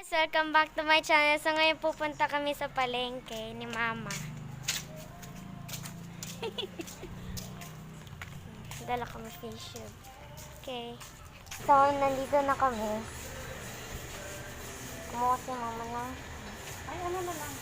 Welcome back to my channel. So ngayon pupunta kami sa palengke ni Mama. Dala kami fish soup. Okay. So nandito na kami. Kumuha si Mama ng... Ay, ano na lang.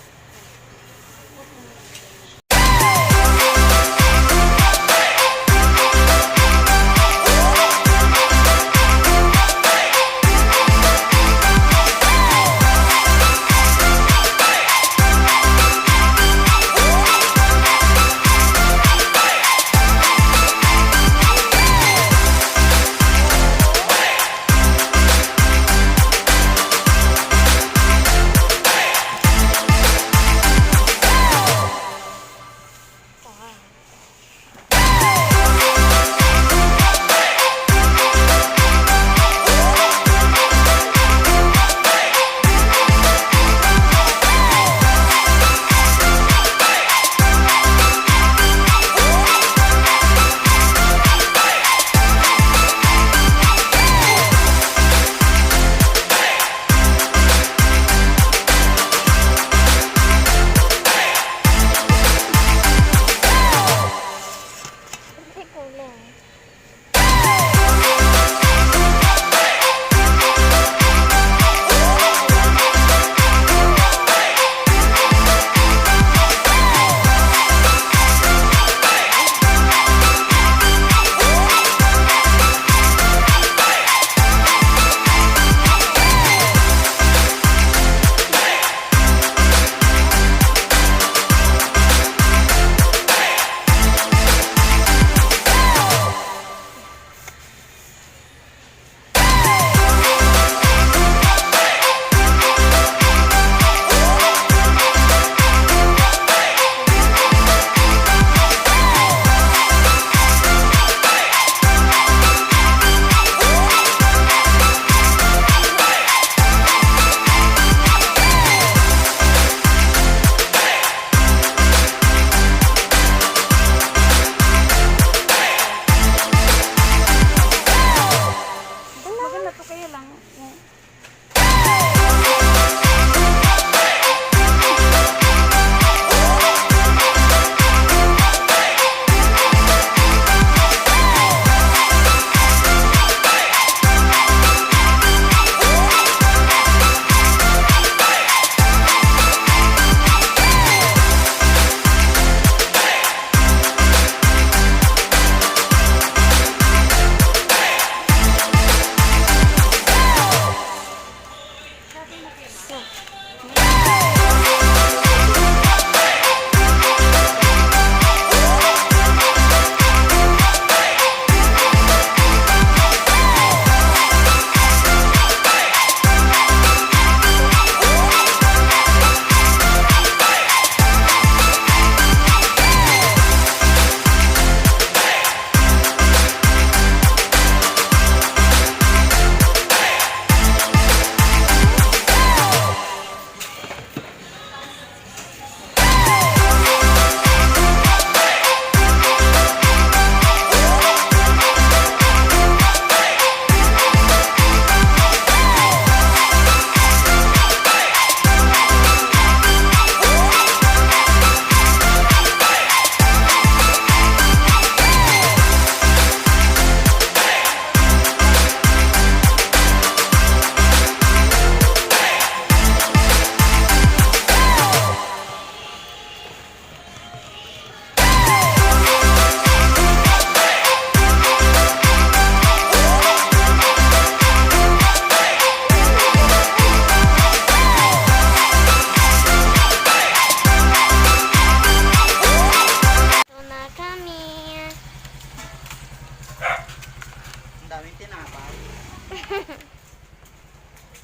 Daming tinapay.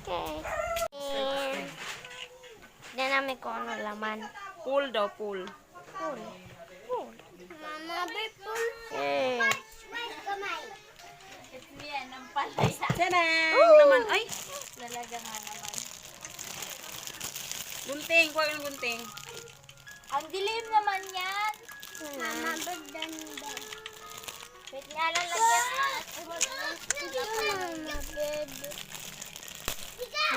Okay. And hindi namin kung ano laman. Pool daw, pool. Pool. Pool. Mama, may pool. Eh. Kamay. Yan, ang palay. Tadang! Naman, ay! Talaga nga naman. Gunting, kuha yung gunting. Ang dilim naman yan. Mama, bagdanda. wait nga lang lagyan. Mama, bed.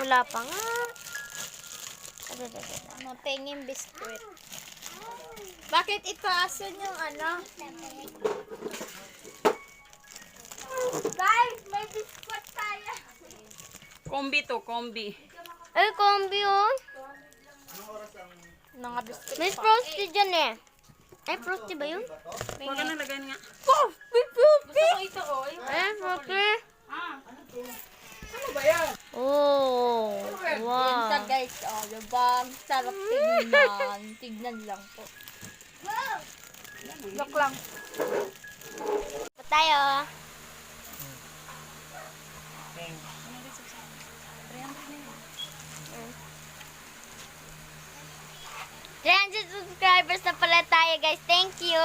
Wala pa nga. Ano, pengin biskuit. Bakit itaasan yung ano? Guys, may biskuit tayo. Kombi to, kombi. Ay, kombi yun. Mga biscuit. May frosty dyan eh. Ay, frosty ba yun? Huwag ka nalagyan nga. Frosty! Gusto ko ito, oy. Ay, frosty. Ano ba yan? Oh, Yan wow. siya guys, oh, diba? Sarap tingnan. Tignan lang po. Look lang. Pa tayo. Mm. 300 subscribers na pala tayo guys. Thank you.